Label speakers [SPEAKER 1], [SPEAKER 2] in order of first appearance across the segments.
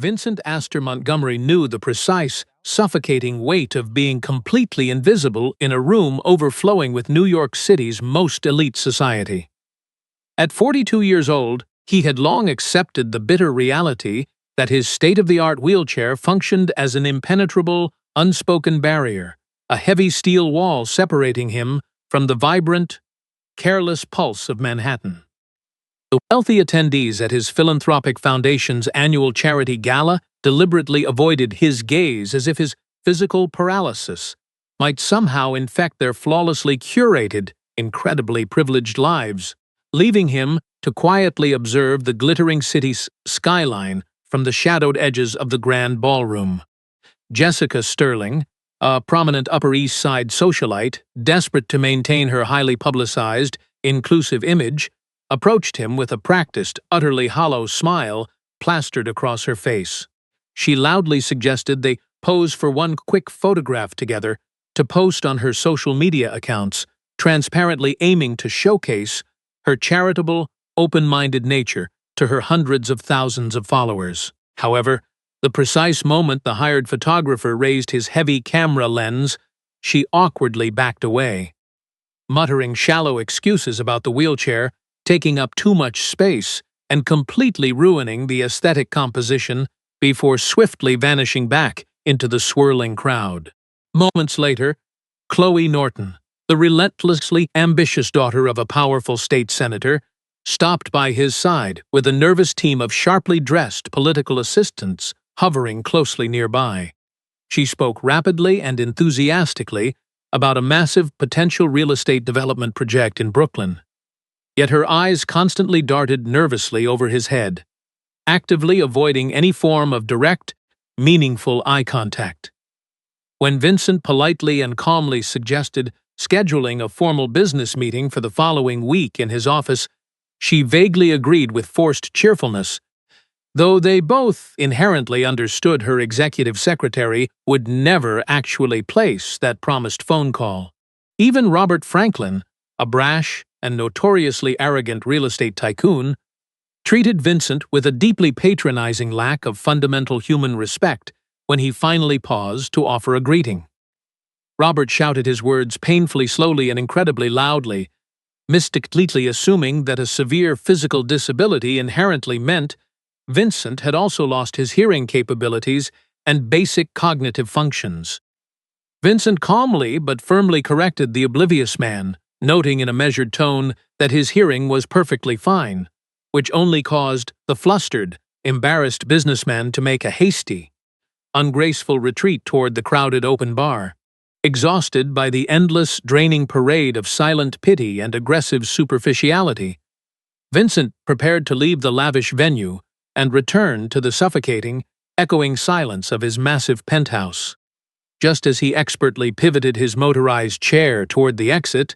[SPEAKER 1] Vincent Astor Montgomery knew the precise, suffocating weight of being completely invisible in a room overflowing with New York City's most elite society. At 42 years old, he had long accepted the bitter reality that his state-of-the-art wheelchair functioned as an impenetrable, unspoken barrier, a heavy steel wall separating him from the vibrant, careless pulse of Manhattan. The wealthy attendees at his philanthropic foundation's annual charity gala deliberately avoided his gaze as if his physical paralysis might somehow infect their flawlessly curated, incredibly privileged lives, leaving him to quietly observe the glittering city's skyline from the shadowed edges of the grand ballroom. Jessica Sterling, a prominent Upper East Side socialite, desperate to maintain her highly publicized, inclusive image, approached him with a practiced, utterly hollow smile plastered across her face. She loudly suggested they pose for one quick photograph together to post on her social media accounts, transparently aiming to showcase her charitable, open-minded nature to her hundreds of thousands of followers. However, the precise moment the hired photographer raised his heavy camera lens, she awkwardly backed away. Muttering shallow excuses about the wheelchair taking up too much space and completely ruining the aesthetic composition before swiftly vanishing back into the swirling crowd. Moments later, Chloe Norton, the relentlessly ambitious daughter of a powerful state senator, stopped by his side with a nervous team of sharply dressed political assistants hovering closely nearby. She spoke rapidly and enthusiastically about a massive potential real estate development project in Brooklyn. Yet her eyes constantly darted nervously over his head, actively avoiding any form of direct, meaningful eye contact. When Vincent politely and calmly suggested scheduling a formal business meeting for the following week in his office, she vaguely agreed with forced cheerfulness, though they both inherently understood her executive secretary would never actually place that promised phone call. Even Robert Franklin, a brash and notoriously arrogant real estate tycoon, treated Vincent with a deeply patronizing lack of fundamental human respect when he finally paused to offer a greeting. Robert shouted his words painfully slowly and incredibly loudly, mystically assuming that a severe physical disability inherently meant Vincent had also lost his hearing capabilities and basic cognitive functions. Vincent calmly but firmly corrected the oblivious man, noting in a measured tone that his hearing was perfectly fine, which only caused the flustered, embarrassed businessman to make a hasty, ungraceful retreat toward the crowded open bar. Exhausted by the endless, draining parade of silent pity and aggressive superficiality, Vincent prepared to leave the lavish venue and return to the suffocating, echoing silence of his massive penthouse. Just as he expertly pivoted his motorized chair toward the exit,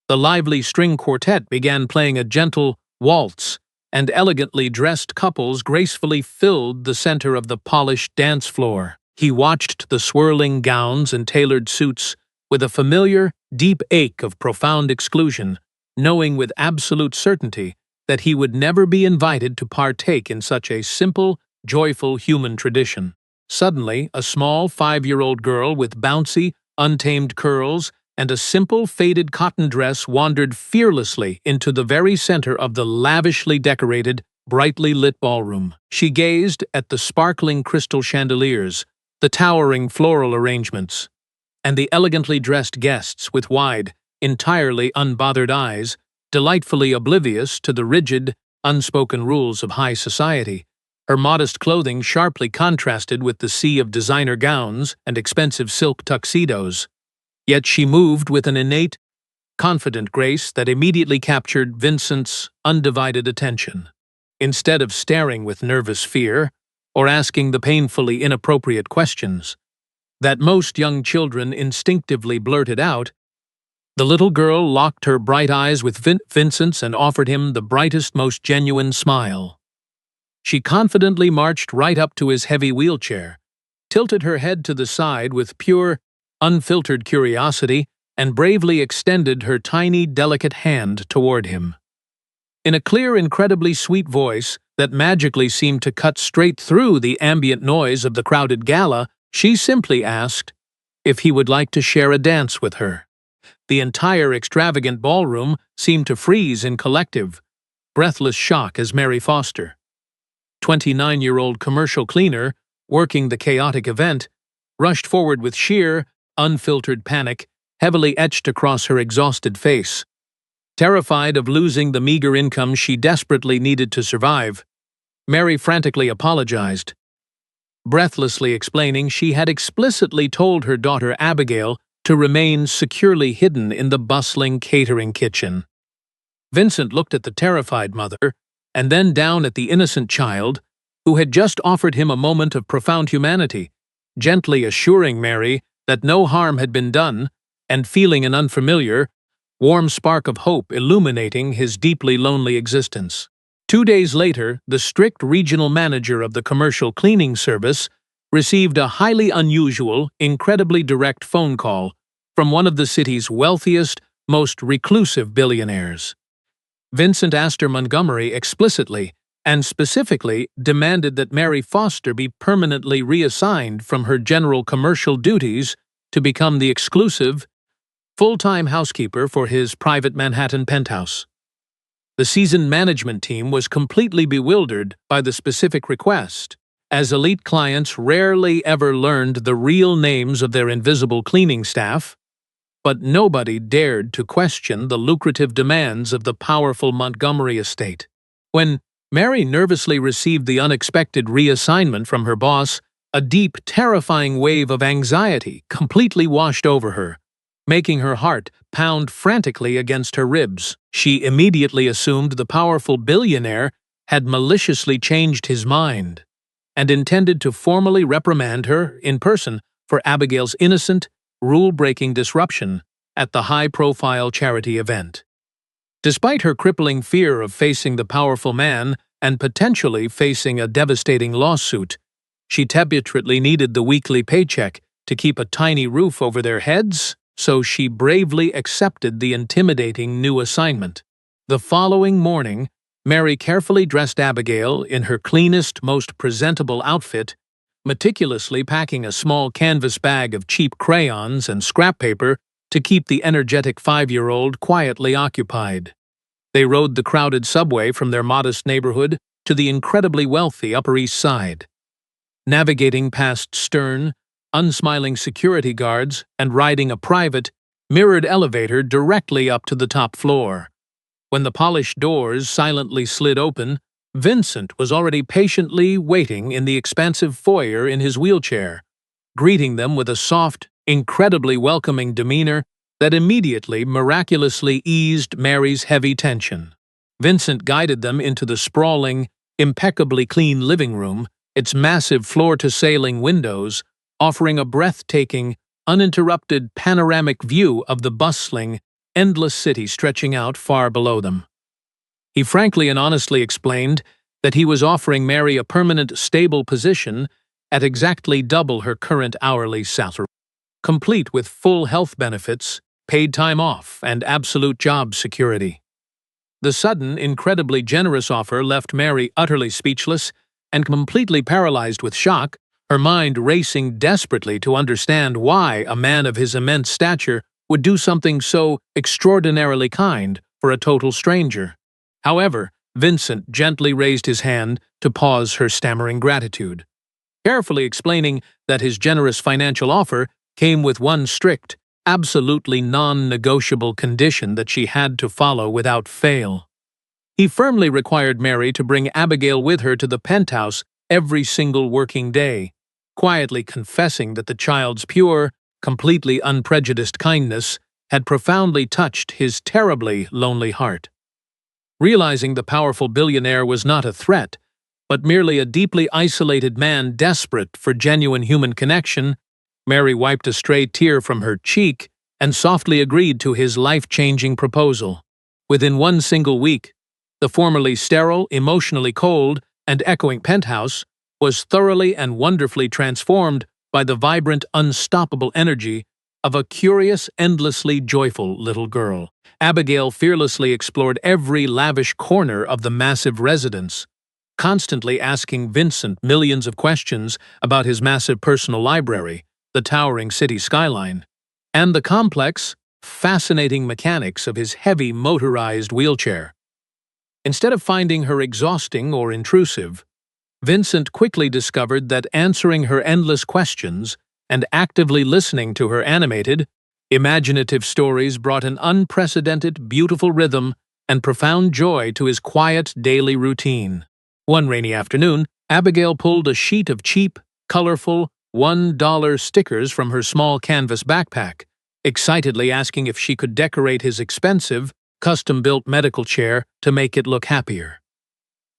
[SPEAKER 1] the lively string quartet began playing a gentle waltz, and elegantly dressed couples gracefully filled the center of the polished dance floor. He watched the swirling gowns and tailored suits with a familiar, deep ache of profound exclusion, knowing with absolute certainty that he would never be invited to partake in such a simple, joyful human tradition. Suddenly, a small 5-year-old girl with bouncy, untamed curls and a simple faded cotton dress wandered fearlessly into the very center of the lavishly decorated, brightly lit ballroom. She gazed at the sparkling crystal chandeliers, the towering floral arrangements, and the elegantly dressed guests with wide, entirely unbothered eyes, delightfully oblivious to the rigid, unspoken rules of high society. Her modest clothing sharply contrasted with the sea of designer gowns and expensive silk tuxedos. Yet she moved with an innate, confident grace that immediately captured Vincent's undivided attention. Instead of staring with nervous fear or asking the painfully inappropriate questions that most young children instinctively blurted out, the little girl locked her bright eyes with Vincent's and offered him the brightest, most genuine smile. She confidently marched right up to his heavy wheelchair, tilted her head to the side with pure, unfiltered curiosity, and bravely extended her tiny, delicate hand toward him. In a clear, incredibly sweet voice, that magically seemed to cut straight through the ambient noise of the crowded gala, she simply asked if he would like to share a dance with her. The entire extravagant ballroom seemed to freeze in collective, breathless shock as Mary Foster, 29-year-old commercial cleaner working the chaotic event, rushed forward with sheer, unfiltered panic heavily etched across her exhausted face. Terrified of losing the meager income she desperately needed to survive, Mary frantically apologized, breathlessly explaining she had explicitly told her daughter Abigail to remain securely hidden in the bustling catering kitchen. Vincent looked at the terrified mother and then down at the innocent child, who had just offered him a moment of profound humanity, gently assuring Mary that no harm had been done, and feeling an unfamiliar, warm spark of hope illuminating his deeply lonely existence. 2 days later, the strict regional manager of the commercial cleaning service received a highly unusual, incredibly direct phone call from one of the city's wealthiest, most reclusive billionaires. Vincent Astor Montgomery explicitly and specifically demanded that Mary Foster be permanently reassigned from her general commercial duties to become the exclusive, full-time housekeeper for his private Manhattan penthouse. The seasoned management team was completely bewildered by the specific request, as elite clients rarely ever learned the real names of their invisible cleaning staff, but nobody dared to question the lucrative demands of the powerful Montgomery estate. When Mary nervously received the unexpected reassignment from her boss, a deep, terrifying wave of anxiety completely washed over her, making her heart pound frantically against her ribs. She immediately assumed the powerful billionaire had maliciously changed his mind and intended to formally reprimand her in person for Abigail's innocent, rule-breaking disruption at the high-profile charity event. Despite her crippling fear of facing the powerful man and potentially facing a devastating lawsuit, she desperately needed the weekly paycheck to keep a tiny roof over their heads, so she bravely accepted the intimidating new assignment. The following morning, Mary carefully dressed Abigail in her cleanest, most presentable outfit, meticulously packing a small canvas bag of cheap crayons and scrap paper to keep the energetic 5-year-old quietly occupied. They rode the crowded subway from their modest neighborhood to the incredibly wealthy Upper East Side, navigating past stern, unsmiling security guards and riding a private, mirrored elevator directly up to the top floor. When the polished doors silently slid open, Vincent was already patiently waiting in the expansive foyer in his wheelchair, greeting them with a soft, incredibly welcoming demeanor that immediately miraculously eased Mary's heavy tension. Vincent guided them into the sprawling, impeccably clean living room, its massive floor-to-ceiling windows offering a breathtaking, uninterrupted panoramic view of the bustling, endless city stretching out far below them. He frankly and honestly explained that he was offering Mary a permanent, stable position at exactly double her current hourly salary, complete with full health benefits, paid time off, and absolute job security. The sudden, incredibly generous offer left Mary utterly speechless and completely paralyzed with shock, her mind racing desperately to understand why a man of his immense stature would do something so extraordinarily kind for a total stranger. However, Vincent gently raised his hand to pause her stammering gratitude, carefully explaining that his generous financial offer came with one strict, absolutely non-negotiable condition that she had to follow without fail. He firmly required Mary to bring Abigail with her to the penthouse every single working day, quietly confessing that the child's pure, completely unprejudiced kindness had profoundly touched his terribly lonely heart. Realizing the powerful billionaire was not a threat, but merely a deeply isolated man desperate for genuine human connection, Mary wiped a stray tear from her cheek and softly agreed to his life-changing proposal. Within one single week, the formerly sterile, emotionally cold, and echoing penthouse was thoroughly and wonderfully transformed by the vibrant, unstoppable energy of a curious, endlessly joyful little girl. Abigail fearlessly explored every lavish corner of the massive residence, constantly asking Vincent millions of questions about his massive personal library, the towering city skyline, and the complex, fascinating mechanics of his heavy motorized wheelchair. Instead of finding her exhausting or intrusive, Vincent quickly discovered that answering her endless questions and actively listening to her animated, imaginative stories brought an unprecedented, beautiful rhythm and profound joy to his quiet daily routine. One rainy afternoon, Abigail pulled a sheet of cheap, colorful, $1 stickers from her small canvas backpack, excitedly asking if she could decorate his expensive, custom-built medical chair to make it look happier.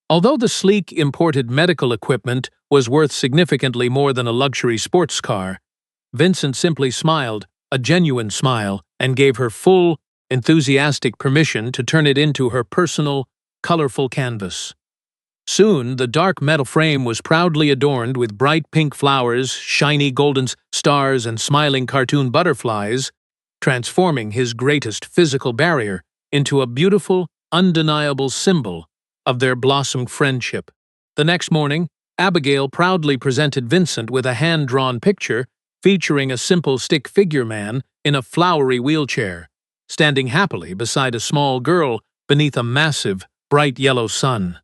[SPEAKER 1] Although the sleek imported medical equipment was worth significantly more than a luxury sports car, Vincent simply smiled, a genuine smile, and gave her full, enthusiastic permission to turn it into her personal, colorful canvas. Soon, the dark metal frame was proudly adorned with bright pink flowers, shiny golden stars, and smiling cartoon butterflies, transforming his greatest physical barrier into a beautiful, undeniable symbol of their blossomed friendship. The next morning, Abigail proudly presented Vincent with a hand-drawn picture featuring a simple stick figure man in a flowery wheelchair, standing happily beside a small girl beneath a massive, bright yellow sun.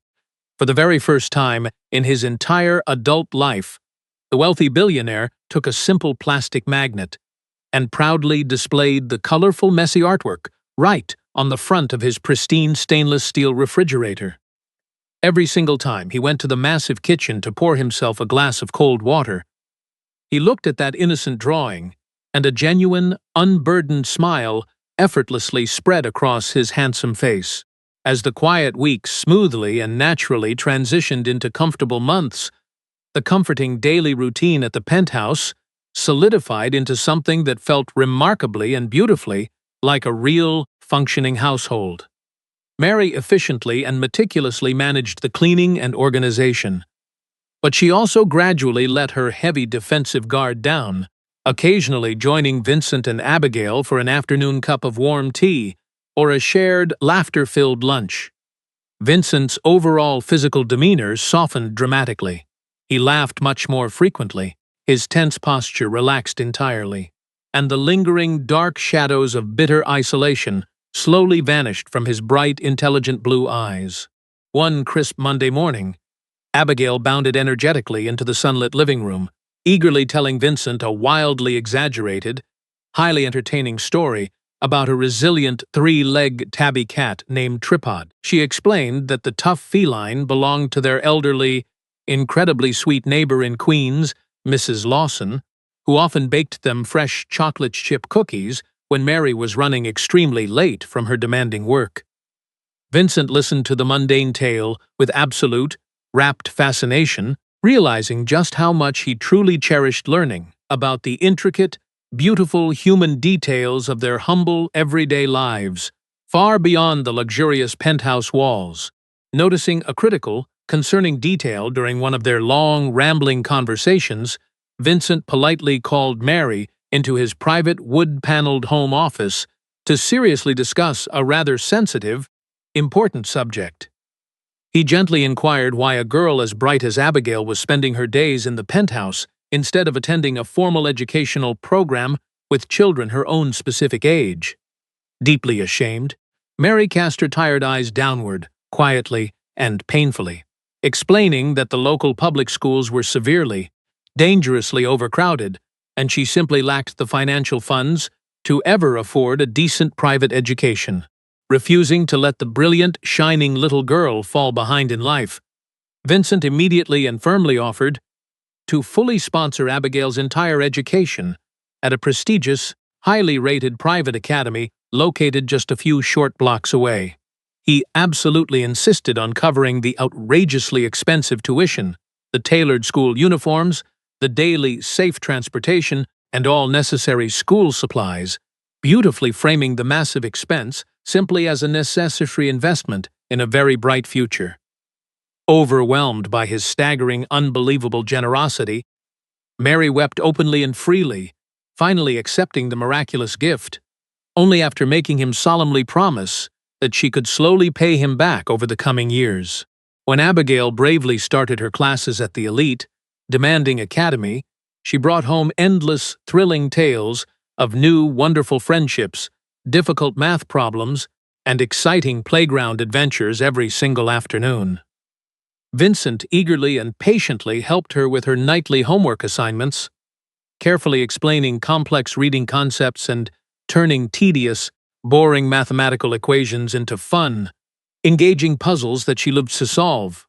[SPEAKER 1] For the very first time in his entire adult life, the wealthy billionaire took a simple plastic magnet and proudly displayed the colorful, messy artwork right on the front of his pristine stainless steel refrigerator. Every single time he went to the massive kitchen to pour himself a glass of cold water, he looked at that innocent drawing, and a genuine, unburdened smile effortlessly spread across his handsome face. As the quiet weeks smoothly and naturally transitioned into comfortable months, the comforting daily routine at the penthouse solidified into something that felt remarkably and beautifully like a real, functioning household. Mary efficiently and meticulously managed the cleaning and organization, but she also gradually let her heavy defensive guard down, occasionally joining Vincent and Abigail for an afternoon cup of warm tea or a shared, laughter-filled lunch. Vincent's overall physical demeanor softened dramatically. He laughed much more frequently, his tense posture relaxed entirely, and the lingering dark shadows of bitter isolation slowly vanished from his bright, intelligent blue eyes. One crisp Monday morning, Abigail bounded energetically into the sunlit living room, eagerly telling Vincent a wildly exaggerated, highly entertaining story about a resilient three-legged tabby cat named Tripod. She explained that the tough feline belonged to their elderly, incredibly sweet neighbor in Queens, Mrs. Lawson, who often baked them fresh chocolate chip cookies when Mary was running extremely late from her demanding work. Vincent listened to the mundane tale with absolute, rapt fascination, realizing just how much he truly cherished learning about the intricate, beautiful human details of their humble, everyday lives, far beyond the luxurious penthouse walls. Noticing a critical, concerning detail during one of their long, rambling conversations, Vincent politely called Mary into his private wood-paneled home office to seriously discuss a rather sensitive, important subject. He gently inquired why a girl as bright as Abigail was spending her days in the penthouse instead of attending a formal educational program with children her own specific age. Deeply ashamed, Mary cast her tired eyes downward, quietly and painfully, explaining that the local public schools were severely, dangerously overcrowded, and she simply lacked the financial funds to ever afford a decent private education. Refusing to let the brilliant, shining little girl fall behind in life, Vincent immediately and firmly offered to fully sponsor Abigail's entire education at a prestigious, highly rated private academy located just a few short blocks away. He absolutely insisted on covering the outrageously expensive tuition, the tailored school uniforms, the daily safe transportation, and all necessary school supplies, beautifully framing the massive expense simply as a necessary investment in a very bright future. Overwhelmed by his staggering, unbelievable generosity, Mary wept openly and freely, finally accepting the miraculous gift, only after making him solemnly promise that she could slowly pay him back over the coming years. When Abigail bravely started her classes at the elite, demanding academy, she brought home endless, thrilling tales of new, wonderful friendships, difficult math problems, and exciting playground adventures every single afternoon. Vincent eagerly and patiently helped her with her nightly homework assignments, carefully explaining complex reading concepts and turning tedious, boring mathematical equations into fun, engaging puzzles that she lived to solve.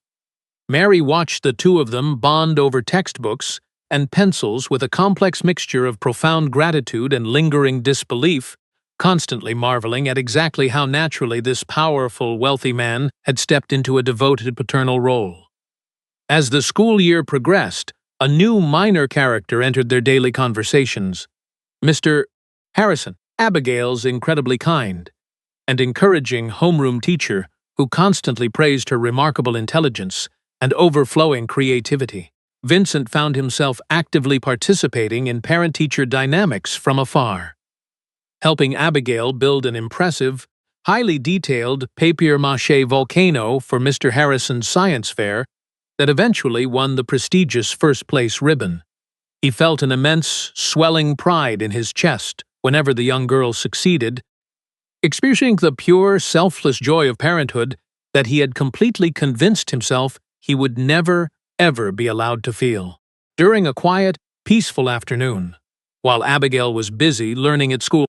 [SPEAKER 1] Mary watched the two of them bond over textbooks and pencils with a complex mixture of profound gratitude and lingering disbelief, constantly marveling at exactly how naturally this powerful, wealthy man had stepped into a devoted paternal role. As the school year progressed, a new minor character entered their daily conversations. Mr. Harrison, Abigail's incredibly kind and encouraging homeroom teacher who constantly praised her remarkable intelligence and overflowing creativity. Vincent found himself actively participating in parent-teacher dynamics from afar, helping Abigail build an impressive, highly detailed papier-mâché volcano for Mr. Harrison's science fair that eventually won the prestigious first-place ribbon. He felt an immense, swelling pride in his chest whenever the young girl succeeded, experiencing the pure, selfless joy of parenthood that he had completely convinced himself he would never, ever be allowed to feel. During a quiet, peaceful afternoon, while Abigail was busy learning at school,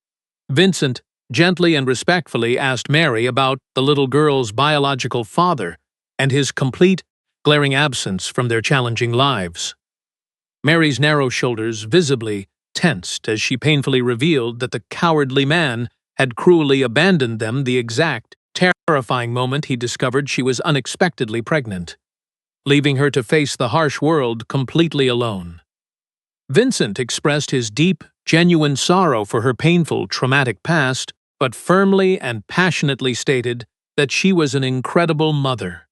[SPEAKER 1] Vincent gently and respectfully asked Mary about the little girl's biological father and his complete, glaring absence from their challenging lives. Mary's narrow shoulders visibly tensed as she painfully revealed that the cowardly man had cruelly abandoned them the exact, terrifying moment he discovered she was unexpectedly pregnant, leaving her to face the harsh world completely alone. Vincent expressed his deep, genuine sorrow for her painful, traumatic past, but firmly and passionately stated that she was an incredible mother,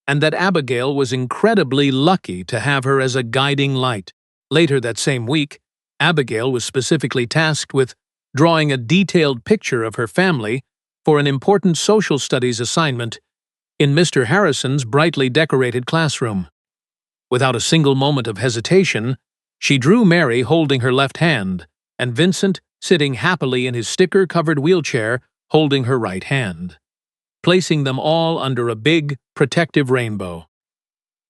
[SPEAKER 1] and that Abigail was incredibly lucky to have her as a guiding light. Later that same week, Abigail was specifically tasked with drawing a detailed picture of her family for an important social studies assignment in Mr. Harrison's brightly decorated classroom. Without a single moment of hesitation, she drew Mary holding her left hand, and Vincent sitting happily in his sticker-covered wheelchair holding her right hand, placing them all under a big, protective rainbow.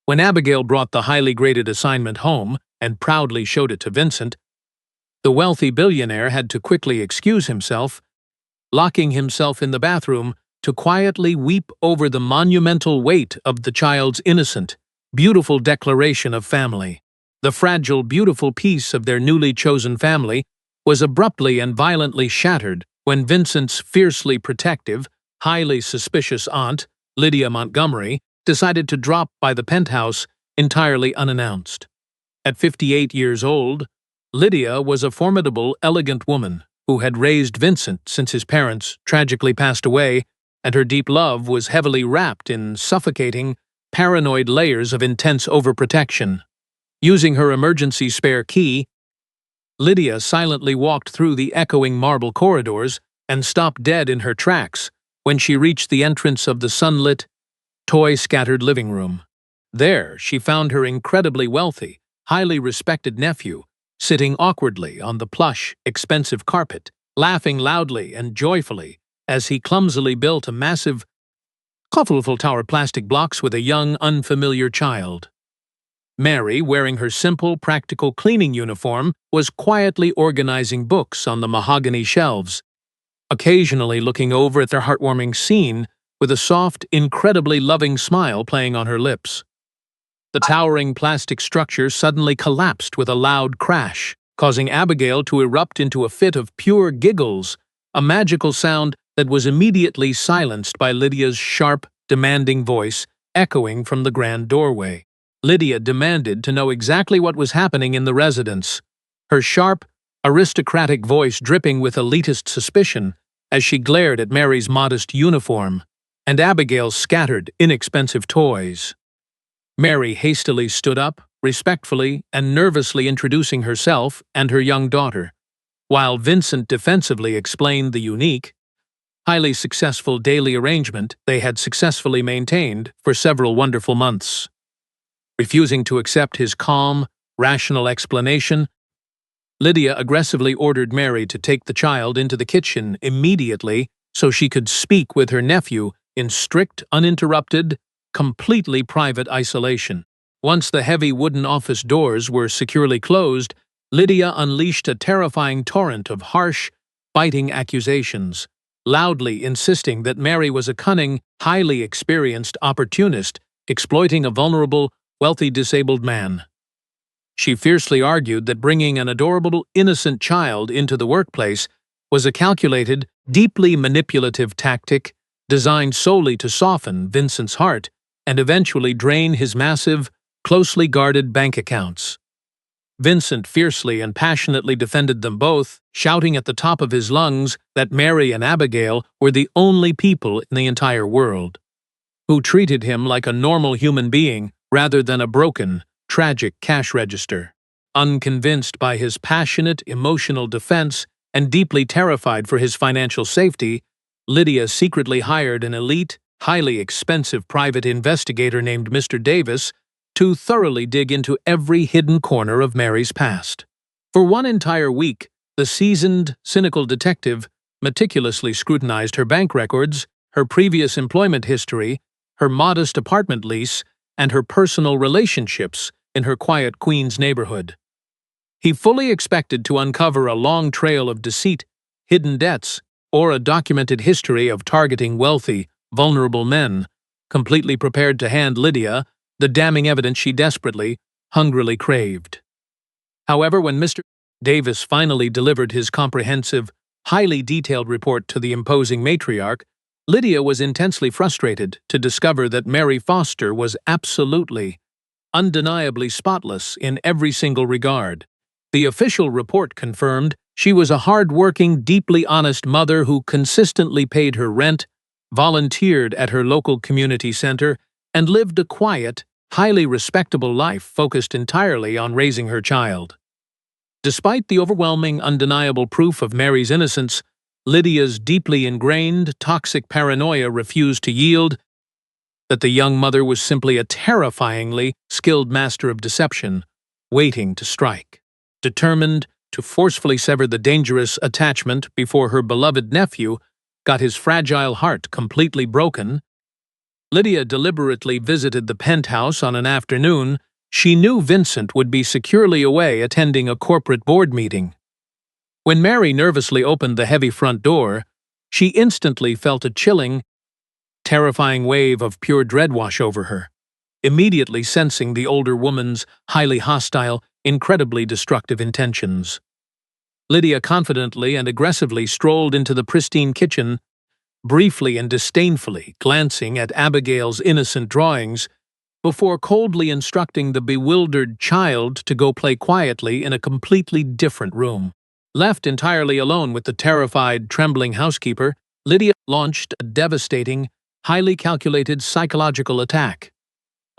[SPEAKER 1] When Abigail brought the highly graded assignment home and proudly showed it to Vincent, the wealthy billionaire had to quickly excuse himself, locking himself in the bathroom to quietly weep over the monumental weight of the child's innocent, beautiful declaration of family. The fragile, beautiful piece of their newly chosen family was abruptly and violently shattered when Vincent's fiercely protective, highly suspicious aunt, Lydia Montgomery, decided to drop by the penthouse entirely unannounced. At 58 years old, Lydia was a formidable, elegant woman who had raised Vincent since his parents tragically passed away, and her deep love was heavily wrapped in suffocating, paranoid layers of intense overprotection. Using her emergency spare key, Lydia silently walked through the echoing marble corridors and stopped dead in her tracks when she reached the entrance of the sunlit, toy-scattered living room. There, she found her incredibly wealthy, highly respected nephew, sitting awkwardly on the plush, expensive carpet, laughing loudly and joyfully as he clumsily built a massive, colorful tower of plastic blocks with a young, unfamiliar child. Mary, wearing her simple, practical cleaning uniform, was quietly organizing books on the mahogany shelves, occasionally looking over at their heartwarming scene with a soft, incredibly loving smile playing on her lips. The towering plastic structure suddenly collapsed with a loud crash, causing Abigail to erupt into a fit of pure giggles, a magical sound that was immediately silenced by Lydia's sharp, demanding voice echoing from the grand doorway. Lydia demanded to know exactly what was happening in the residence, her sharp, aristocratic voice dripping with elitist suspicion as she glared at Mary's modest uniform and Abigail's scattered, inexpensive toys. Mary hastily stood up, respectfully and nervously introducing herself and her young daughter, while Vincent defensively explained the unique, highly successful daily arrangement they had successfully maintained for several wonderful months. Refusing to accept his calm, rational explanation, Lydia aggressively ordered Mary to take the child into the kitchen immediately so she could speak with her nephew in strict, uninterrupted, completely private isolation. Once the heavy wooden office doors were securely closed, Lydia unleashed a terrifying torrent of harsh, biting accusations, loudly insisting that Mary was a cunning, highly experienced opportunist exploiting a vulnerable, wealthy disabled man. She fiercely argued that bringing an adorable, innocent child into the workplace was a calculated, deeply manipulative tactic designed solely to soften Vincent's heart and eventually drain his massive, closely guarded bank accounts. Vincent fiercely and passionately defended them both, shouting at the top of his lungs that Mary and Abigail were the only people in the entire world who treated him like a normal human being rather than a broken, tragic cash register. Unconvinced by his passionate, emotional defense and deeply terrified for his financial safety, Lydia secretly hired an elite, highly expensive private investigator named Mr. Davis to thoroughly dig into every hidden corner of Mary's past. For one entire week, the seasoned, cynical detective meticulously scrutinized her bank records, her previous employment history, her modest apartment lease, and her personal relationships in her quiet Queens neighborhood. He fully expected to uncover a long trail of deceit, hidden debts, or a documented history of targeting wealthy, vulnerable men, completely prepared to hand Lydia the damning evidence she desperately, hungrily craved. However, when Mr. Davis finally delivered his comprehensive, highly detailed report to the imposing matriarch, Lydia was intensely frustrated to discover that Mary Foster was absolutely, undeniably spotless in every single regard. The official report confirmed she was a hard-working, deeply honest mother who consistently paid her rent, volunteered at her local community center, and lived a quiet, highly respectable life focused entirely on raising her child. Despite the overwhelming, undeniable proof of Mary's innocence, Lydia's deeply ingrained, toxic paranoia refused to yield. That the young mother was simply a terrifyingly skilled master of deception, waiting to strike. Determined to forcefully sever the dangerous attachment before her beloved nephew got his fragile heart completely broken, Lydia deliberately visited the penthouse on an afternoon she knew Vincent would be securely away attending a corporate board meeting. When Mary nervously opened the heavy front door, she instantly felt a chilling, terrifying wave of pure dread wash over her, immediately sensing the older woman's highly hostile, incredibly destructive intentions. Lydia confidently and aggressively strolled into the pristine kitchen, briefly and disdainfully glancing at Abigail's innocent drawings, before coldly instructing the bewildered child to go play quietly in a completely different room. Left entirely alone with the terrified, trembling housekeeper, Lydia launched a devastating, highly calculated psychological attack,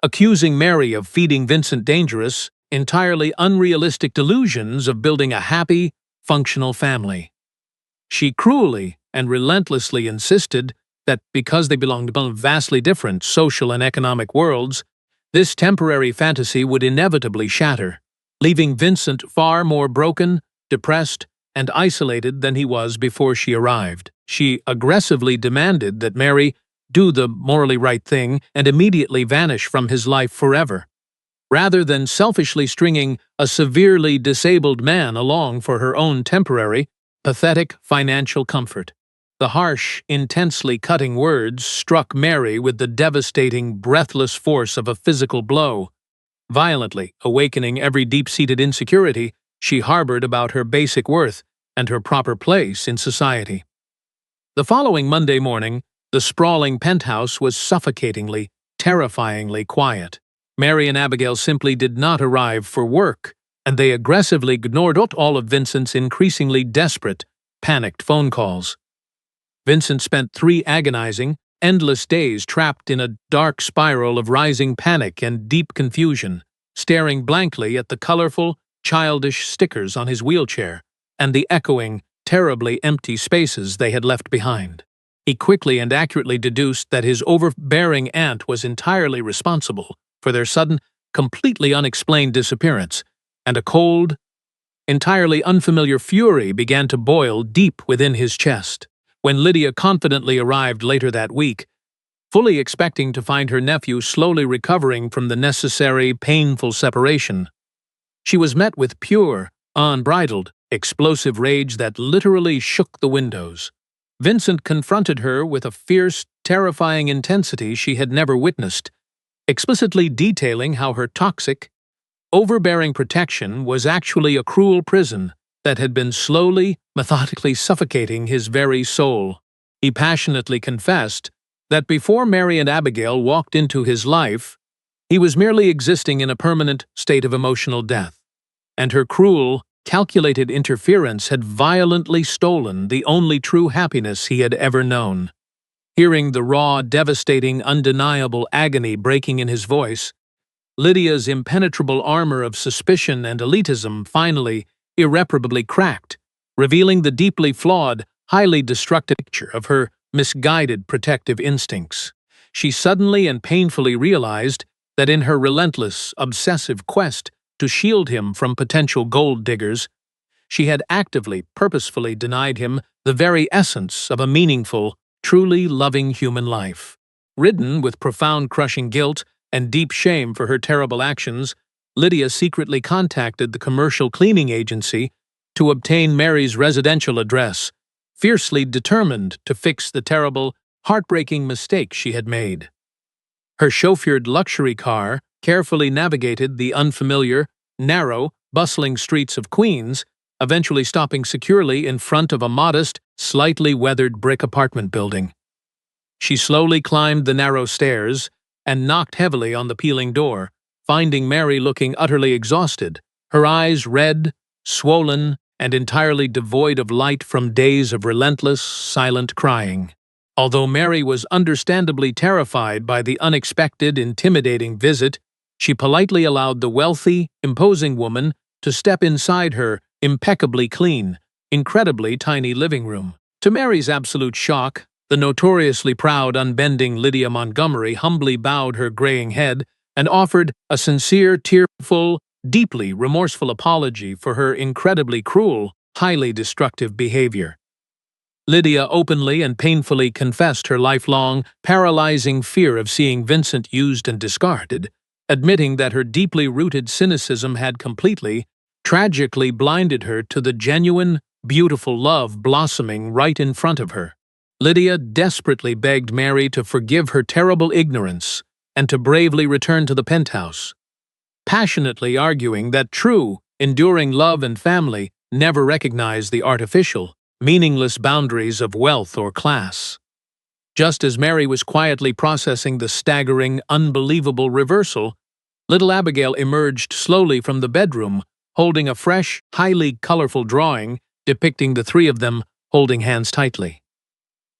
[SPEAKER 1] accusing Mary of feeding Vincent dangerous, entirely unrealistic delusions of building a happy, functional family. She cruelly and relentlessly insisted that because they belonged to vastly different social and economic worlds, this temporary fantasy would inevitably shatter, leaving Vincent far more broken, depressed, and isolated than he was before she arrived. She aggressively demanded that Mary do the morally right thing and immediately vanish from his life forever, rather than selfishly stringing a severely disabled man along for her own temporary, pathetic financial comfort. The harsh, intensely cutting words struck Mary with the devastating, breathless force of a physical blow, violently awakening every deep-seated insecurity she harbored about her basic worth and her proper place in society. The following Monday morning, the sprawling penthouse was suffocatingly, terrifyingly quiet. Mary and Abigail simply did not arrive for work, and they aggressively ignored all of Vincent's increasingly desperate, panicked phone calls. Vincent spent 3 agonizing, endless days trapped in a dark spiral of rising panic and deep confusion, staring blankly at the colorful, childish stickers on his wheelchair and the echoing, terribly empty spaces they had left behind. He quickly and accurately deduced that his overbearing aunt was entirely responsible for their sudden, completely unexplained disappearance, and a cold, entirely unfamiliar fury began to boil deep within his chest. When Lydia confidently arrived later that week, fully expecting to find her nephew slowly recovering from the necessary, painful separation, she was met with pure, unbridled, explosive rage that literally shook the windows. Vincent confronted her with a fierce, terrifying intensity she had never witnessed, explicitly detailing how her toxic, overbearing protection was actually a cruel prison that had been slowly, methodically suffocating his very soul. He passionately confessed that before Mary and Abigail walked into his life, he was merely existing in a permanent state of emotional death, and her cruel, calculated interference had violently stolen the only true happiness he had ever known. Hearing the raw, devastating, undeniable agony breaking in his voice, Lydia's impenetrable armor of suspicion and elitism finally, irreparably cracked, revealing the deeply flawed, highly destructive picture of her misguided protective instincts. She suddenly and painfully realized that in her relentless, obsessive quest to shield him from potential gold diggers, she had actively, purposefully denied him the very essence of a meaningful, truly loving human life. Ridden with profound crushing guilt and deep shame for her terrible actions, Lydia secretly contacted the commercial cleaning agency to obtain Mary's residential address, fiercely determined to fix the terrible, heartbreaking mistake she had made. Her chauffeured luxury car carefully navigated the unfamiliar, narrow, bustling streets of Queens, eventually stopping securely in front of a modest, slightly weathered brick apartment building. She slowly climbed the narrow stairs and knocked heavily on the peeling door, finding Mary looking utterly exhausted, her eyes red, swollen, and entirely devoid of light from days of relentless, silent crying. Although Mary was understandably terrified by the unexpected, intimidating visit, she politely allowed the wealthy, imposing woman to step inside her impeccably clean, incredibly tiny living room. To Mary's absolute shock, the notoriously proud, unbending Lydia Montgomery humbly bowed her graying head and offered a sincere, tearful, deeply remorseful apology for her incredibly cruel, highly destructive behavior. Lydia openly and painfully confessed her lifelong, paralyzing fear of seeing Vincent used and discarded, admitting that her deeply rooted cynicism had completely, tragically blinded her to the genuine, beautiful love blossoming right in front of her. Lydia desperately begged Mary to forgive her terrible ignorance and to bravely return to the penthouse, passionately arguing that true, enduring love and family never recognize the artificial, meaningless boundaries of wealth or class. Just as Mary was quietly processing the staggering, unbelievable reversal, little Abigail emerged slowly from the bedroom, holding a fresh, highly colorful drawing depicting the three of them holding hands tightly.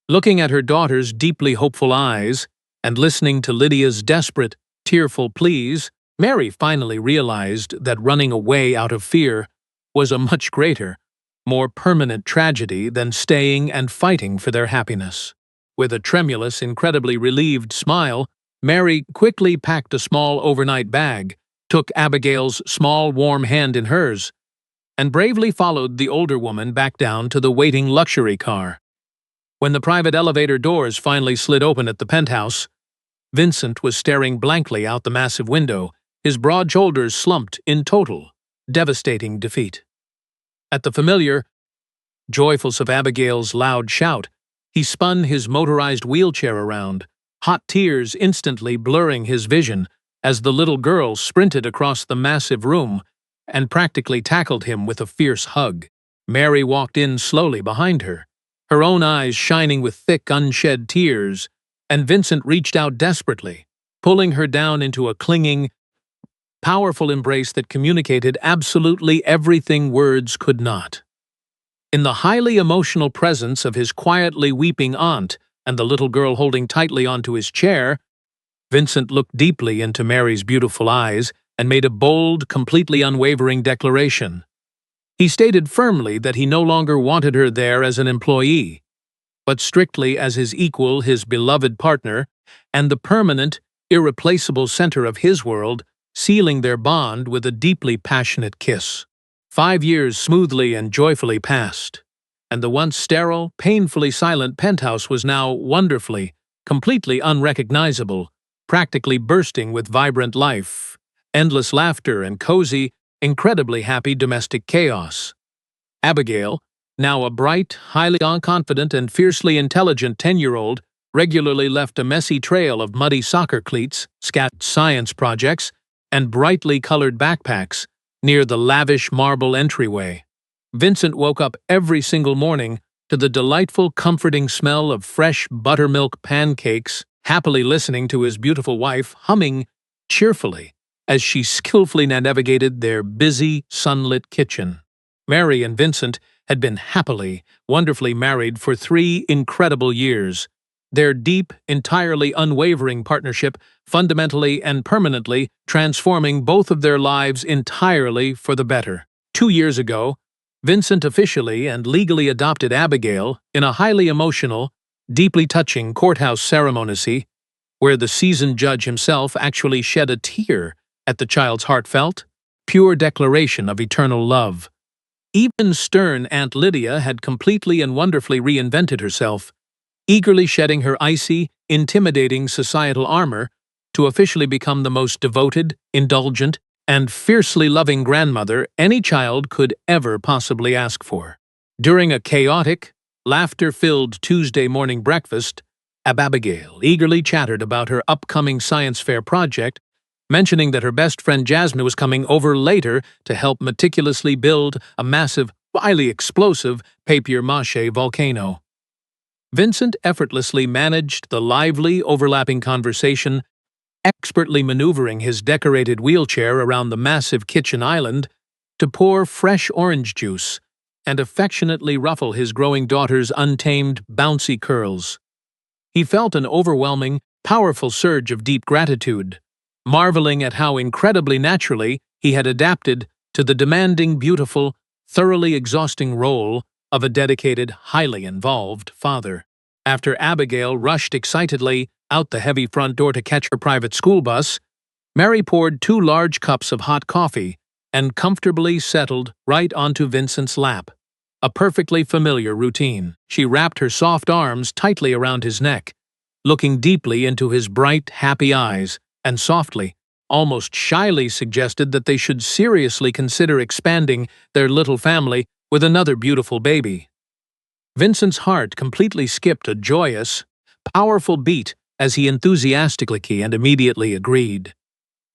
[SPEAKER 1] Looking at her daughter's deeply hopeful eyes and listening to Lydia's desperate, tearful pleas, Mary finally realized that running away out of fear was a much greater, more permanent tragedy than staying and fighting for their happiness. With a tremulous, incredibly relieved smile, Mary quickly packed a small overnight bag, took Abigail's small, warm hand in hers, and bravely followed the older woman back down to the waiting luxury car. When the private elevator doors finally slid open at the penthouse, Vincent was staring blankly out the massive window, his broad shoulders slumped in total, devastating defeat. At the familiar, joyful of Abigail's loud shout, he spun his motorized wheelchair around, hot tears instantly blurring his vision as the little girl sprinted across the massive room and practically tackled him with a fierce hug. Mary walked in slowly behind her, her own eyes shining with thick, unshed tears, and Vincent reached out desperately, pulling her down into a clinging, powerful embrace that communicated absolutely everything words could not. In the highly emotional presence of his quietly weeping aunt and the little girl holding tightly onto his chair, Vincent looked deeply into Mary's beautiful eyes and made a bold, completely unwavering declaration. He stated firmly that he no longer wanted her there as an employee. but strictly as his equal, his beloved partner, and the permanent, irreplaceable center of his world, sealing their bond with a deeply passionate kiss. 5 years smoothly and joyfully passed, and the once sterile, painfully silent penthouse was now wonderfully, completely unrecognizable, practically bursting with vibrant life, endless laughter, and cozy, incredibly happy domestic chaos. Abigail, now a bright, highly confident, and fiercely intelligent 10-year-old, regularly left a messy trail of muddy soccer cleats, scattered science projects, and brightly colored backpacks near the lavish marble entryway. Vincent woke up every single morning to the delightful, comforting smell of fresh buttermilk pancakes, happily listening to his beautiful wife humming cheerfully as she skillfully navigated their busy, sunlit kitchen. Mary and Vincent had been happily, wonderfully married for 3 incredible years. Their deep, entirely unwavering partnership fundamentally and permanently transforming both of their lives entirely for the better. 2 years ago, Vincent officially and legally adopted Abigail in a highly emotional, deeply touching courthouse ceremony, where the seasoned judge himself actually shed a tear at the child's heartfelt, pure declaration of eternal love. Even stern Aunt Lydia had completely and wonderfully reinvented herself, eagerly shedding her icy, intimidating societal armor to officially become the most devoted, indulgent, and fiercely loving grandmother any child could ever possibly ask for. During a chaotic, laughter-filled Tuesday morning breakfast, Abigail eagerly chattered about her upcoming science fair project, mentioning that her best friend Jasmine was coming over later to help meticulously build a massive, highly explosive papier-mâché volcano. Vincent effortlessly managed the lively, overlapping conversation, expertly maneuvering his decorated wheelchair around the massive kitchen island to pour fresh orange juice and affectionately ruffle his growing daughter's untamed, bouncy curls. He felt an overwhelming, powerful surge of deep gratitude, marveling at how incredibly naturally he had adapted to the demanding, beautiful, thoroughly exhausting role of a dedicated, highly involved father. After Abigail rushed excitedly out the heavy front door to catch her private school bus, Mary poured 2 large cups of hot coffee and comfortably settled right onto Vincent's lap. A perfectly familiar routine. She wrapped her soft arms tightly around his neck, looking deeply into his bright, happy eyes, and softly, almost shyly suggested that they should seriously consider expanding their little family with another beautiful baby. Vincent's heart completely skipped a joyous, powerful beat as he enthusiastically and immediately agreed,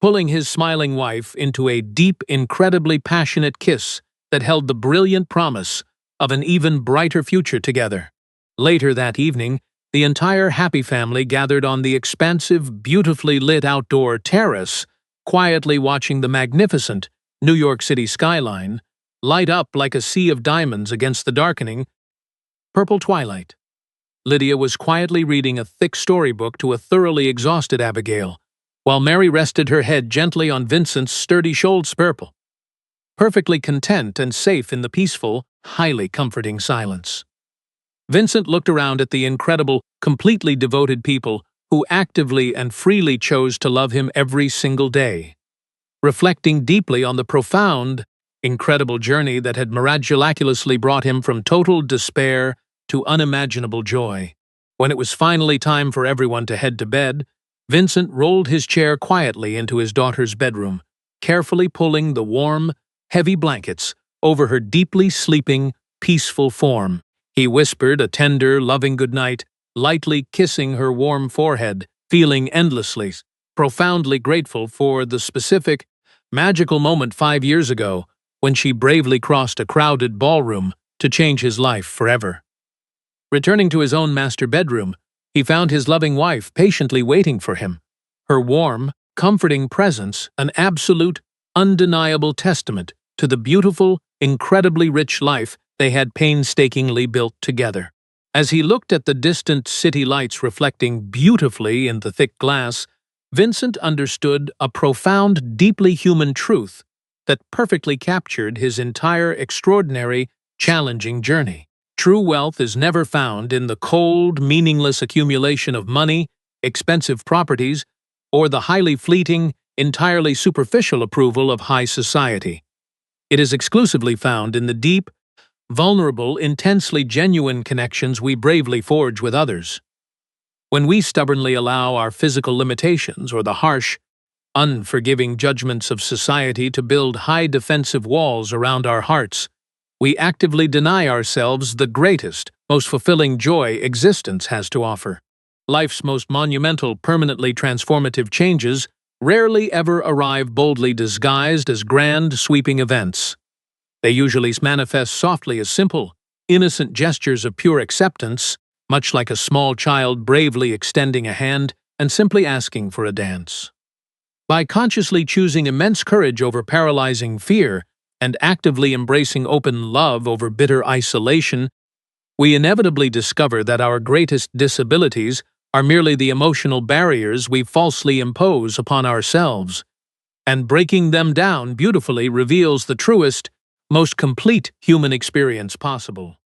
[SPEAKER 1] pulling his smiling wife into a deep, incredibly passionate kiss that held the brilliant promise of an even brighter future together. Later that evening, the entire happy family gathered on the expansive, beautifully lit outdoor terrace, quietly watching the magnificent New York City skyline light up like a sea of diamonds against the darkening, purple twilight. Lydia was quietly reading a thick storybook to a thoroughly exhausted Abigail, while Mary rested her head gently on Vincent's sturdy shoulders, purple, perfectly content and safe in the peaceful, highly comforting silence. Vincent looked around at the incredible, completely devoted people who actively and freely chose to love him every single day, reflecting deeply on the profound, incredible journey that had miraculously brought him from total despair to unimaginable joy. When it was finally time for everyone to head to bed, Vincent rolled his chair quietly into his daughter's bedroom, carefully pulling the warm, heavy blankets over her deeply sleeping, peaceful form. He whispered a tender, loving goodnight, lightly kissing her warm forehead, feeling endlessly, profoundly grateful for the specific, magical moment 5 years ago when she bravely crossed a crowded ballroom to change his life forever. Returning to his own master bedroom, he found his loving wife patiently waiting for him, her warm, comforting presence an absolute, undeniable testament to the beautiful, incredibly rich life they had painstakingly built together. As he looked at the distant city lights reflecting beautifully in the thick glass, Vincent understood a profound, deeply human truth that perfectly captured his entire extraordinary, challenging journey. True wealth is never found in the cold, meaningless accumulation of money, expensive properties, or the highly fleeting, entirely superficial approval of high society. It is exclusively found in the deep, vulnerable, intensely genuine connections we bravely forge with others. When we stubbornly allow our physical limitations or the harsh, unforgiving judgments of society to build high defensive walls around our hearts, we actively deny ourselves the greatest, most fulfilling joy existence has to offer. Life's most monumental, permanently transformative changes rarely ever arrive boldly disguised as grand, sweeping events. They usually manifest softly as simple, innocent gestures of pure acceptance, much like a small child bravely extending a hand and simply asking for a dance. By consciously choosing immense courage over paralyzing fear and actively embracing open love over bitter isolation, we inevitably discover that our greatest disabilities are merely the emotional barriers we falsely impose upon ourselves, and breaking them down beautifully reveals the truest, most complete human experience possible.